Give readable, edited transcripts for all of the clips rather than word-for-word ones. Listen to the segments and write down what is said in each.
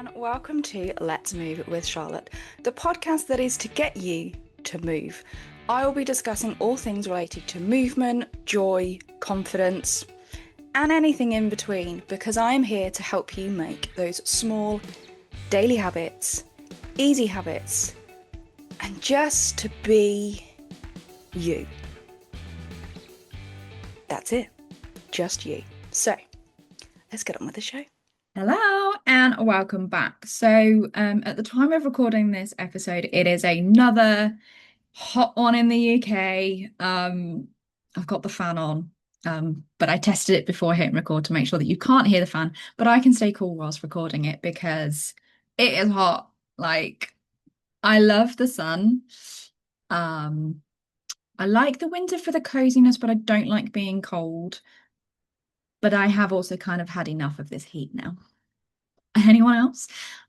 and welcome to Let's Move with Charlotte, the podcast that is to get you to move. I will be discussing all things related to movement, joy, confidence, and anything in between because I am here to help you make those small daily habits, easy habits, and just to be you. That's it. Just you. So, let's get on with the show. Hello and welcome back. So at the time of recording this episode, it is another hot one in the UK. I've got the fan on, but I tested it before hitting record to make sure that you can't hear the fan, but I can stay cool whilst recording it because it is hot. Like, I love the sun. I like the winter for the coziness, but I don't like being cold. But I have also kind of had enough of this heat now. Anyone else?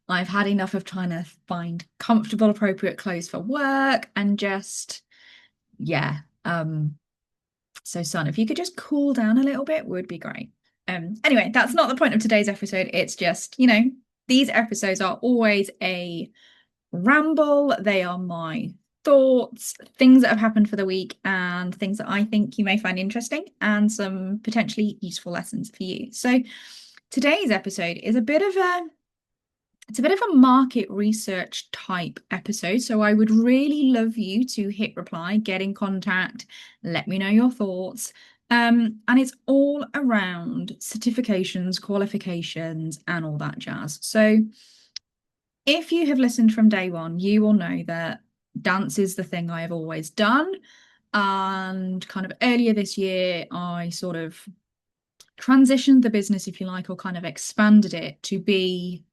I've had enough of trying to find comfortable, appropriate clothes for work and just, yeah. So son, if you could just cool down a little bit, would be great. Anyway, that's not the point of today's episode. It's just, these episodes are always a ramble. They are my thoughts, things that have happened for the week, and things that I think you may find interesting, and some potentially useful lessons for you. So today's episode is a bit of a market research type episode. So I would really love you to hit reply, get in contact, let me know your thoughts. And it's all around certifications, qualifications, and all that jazz. So if you have listened from day one, you will know that dance is the thing I have always done. And kind of earlier this year, I sort of transitioned the business, if you like, or kind of expanded it to be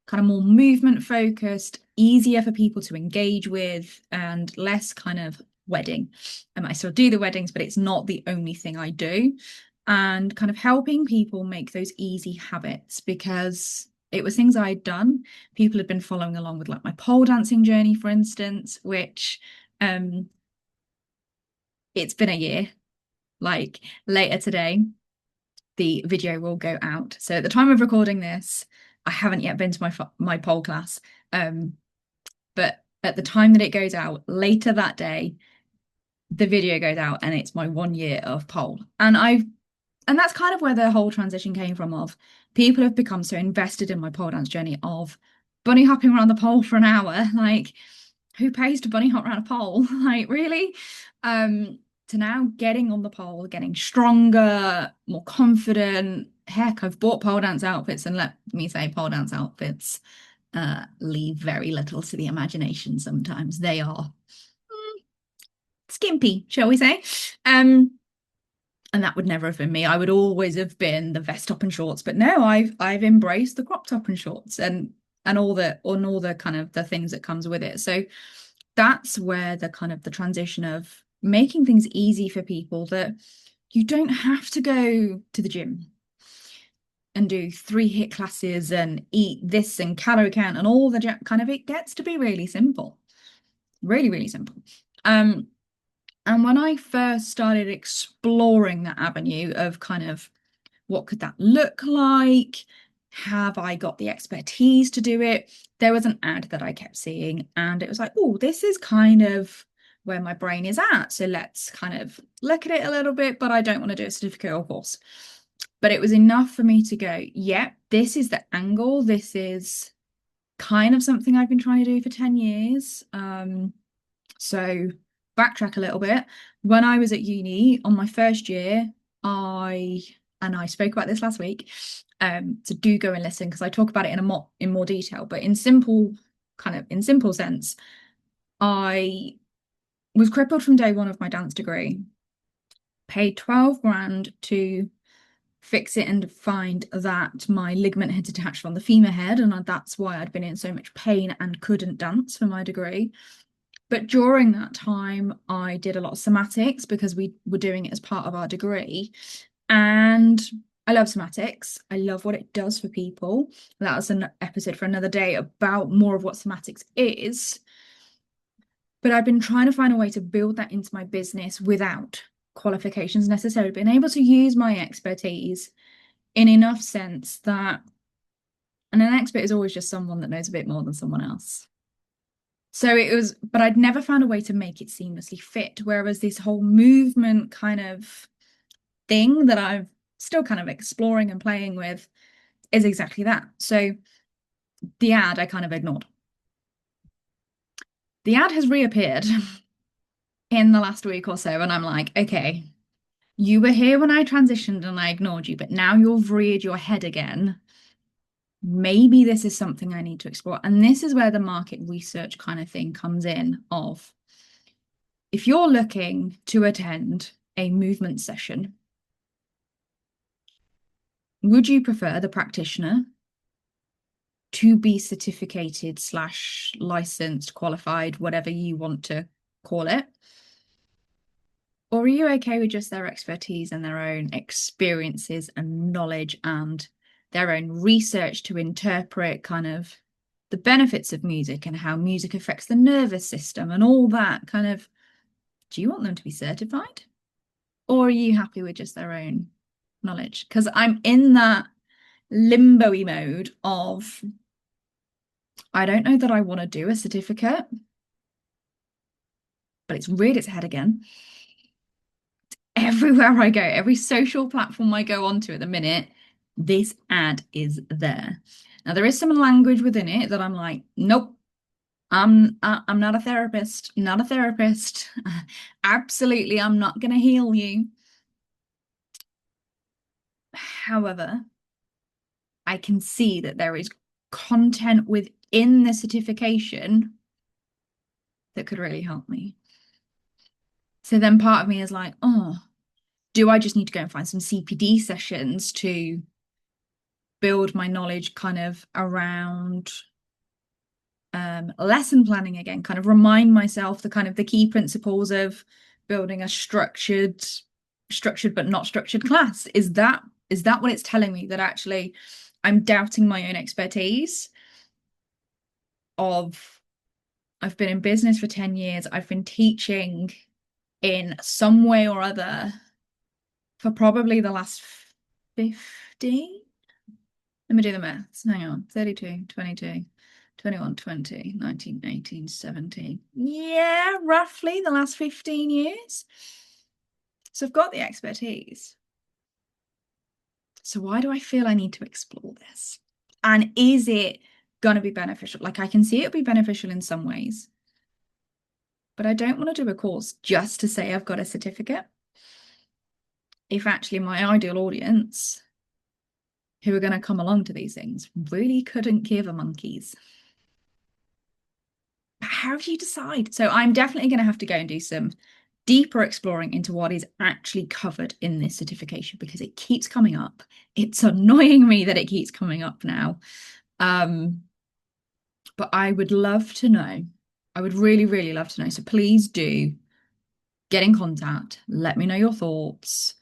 kind of more movement focused, easier for people to engage with, and less kind of wedding. I still do the weddings, but it's not the only thing I do. And kind of helping people make those easy habits because it was things I'd done. People had been following along with like my pole dancing journey, for instance, which it's been a year. Like later today, the video will go out. So at the time of recording this, I haven't yet been to my pole class. But at the time that it goes out, later that day, the video goes out and it's my 1 year of pole. And that's kind of where the whole transition came from of people have become so invested in my pole dance journey of bunny hopping around the pole for an hour. Like, who pays to bunny hop around a pole? Like, really? To now getting on the pole, getting stronger, more confident. Heck, I've bought pole dance outfits, and let me say, pole dance outfits leave very little to the imagination sometimes. They are skimpy, shall we say. And that would never have been me. I would always have been the vest top and shorts. But no, I've embraced the crop top and shorts and all the kind of the things that comes with it. So that's where the kind of the transition of making things easy for people, that you don't have to go to the gym and do 3 HIIT classes and eat this and calorie count and all the kind of, it gets to be really simple, really, really simple. And when I first started exploring that avenue of kind of what could that look like? Have I got the expertise to do it? There was an ad that I kept seeing and it was like, oh, this is kind of where my brain is at. So let's kind of look at it a little bit, but I don't want to do a certificate or course. But it was enough for me to go, yeah, this is the angle. This is kind of something I've been trying to do for 10 years. So backtrack a little bit. When I was at uni on my first year, I spoke about this last week. So do go and listen because I talk about it in more detail. But in simple sense, I was crippled from day one of my dance degree. Paid 12 grand to fix it and find that my ligament had detached from the femur head, and that's why I'd been in so much pain and couldn't dance for my degree. But during that time, I did a lot of somatics because we were doing it as part of our degree. And I love somatics. I love what it does for people. That was an episode for another day about more of what somatics is. But I've been trying to find a way to build that into my business without qualifications necessarily, being able to use my expertise in enough sense that And an expert is always just someone that knows a bit more than someone else. So it was, but I'd never found a way to make it seamlessly fit. Whereas this whole movement kind of thing that I'm still kind of exploring and playing with is exactly that. So the ad I kind of ignored. The ad has reappeared in the last week or so, and I'm like, okay, you were here when I transitioned and I ignored you, but now you've reared your head again. Maybe this is something I need to explore. And this is where the market research kind of thing comes in of if you're looking to attend a movement session, would you prefer the practitioner to be certificated slash licensed, qualified, whatever you want to call it? Or are you okay with just their expertise and their own experiences and knowledge and their own research to interpret kind of the benefits of music and how music affects the nervous system and all that kind of, do you want them to be certified? Or are you happy with just their own knowledge? Because I'm in that limbo-y mode of, I don't know that I want to do a certificate, but it's reared its head again. Everywhere I go, every social platform I go onto at the minute, this ad is there. Now there is some language within it that I'm like, nope, I'm not a therapist, not a therapist. Absolutely, I'm not going to heal you. However, I can see that there is content within the certification that could really help me. So then part of me is like, oh, do I just need to go and find some CPD sessions to build my knowledge kind of around lesson planning again, kind of remind myself the kind of the key principles of building a structured but not structured class? Is that what it's telling me, that actually I'm doubting my own expertise of I've been in business for 10 years, I've been teaching in some way or other for probably the last 50. Let me do the maths. Hang on. 32, 22, 21, 20, 19, 18, 17. Yeah, roughly the last 15 years. So I've got the expertise. So why do I feel I need to explore this? And is it going to be beneficial? Like, I can see it'll be beneficial in some ways, but I don't want to do a course just to say I've got a certificate. If actually my ideal audience who are going to come along to these things really couldn't give a monkey's. How do you decide? So I'm definitely going to have to go and do some deeper exploring into what is actually covered in this certification, because it keeps coming up. It's annoying me that it keeps coming up now. But I would love to know. I would really, really love to know. So please do get in contact. Let me know your thoughts.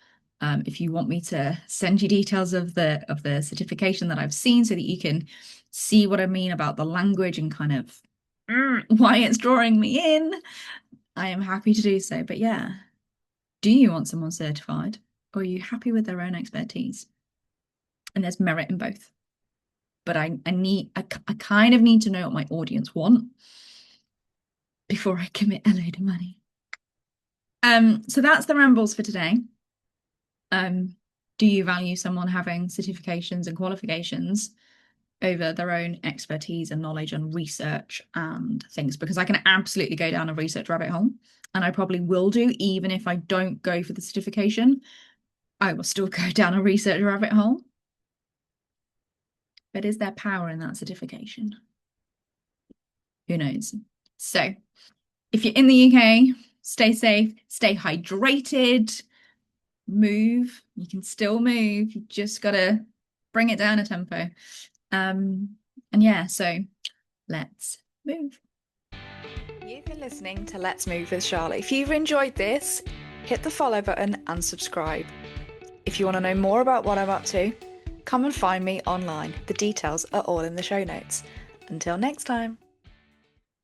If you want me to send you details of the certification that I've seen so that you can see what I mean about the language and kind of why it's drawing me in, I am happy to do so. But yeah, do you want someone certified, or are you happy with their own expertise? And there's merit in both. But I kind of need to know what my audience want before I commit a load of money. So that's the rambles for today. Do you value someone having certifications and qualifications over their own expertise and knowledge and research and things? Because I can absolutely go down a research rabbit hole, and I probably will do, even if I don't go for the certification, I will still go down a research rabbit hole. But is there power in that certification? Who knows? So if you're in the UK, stay safe, stay hydrated, move. You can still move. You just got to bring it down a tempo. And yeah, so let's move. You've been listening to Let's Move with Charlotte. If you've enjoyed this, hit the follow button and subscribe. If you want to know more about what I'm up to, come and find me online. The details are all in the show notes. Until next time.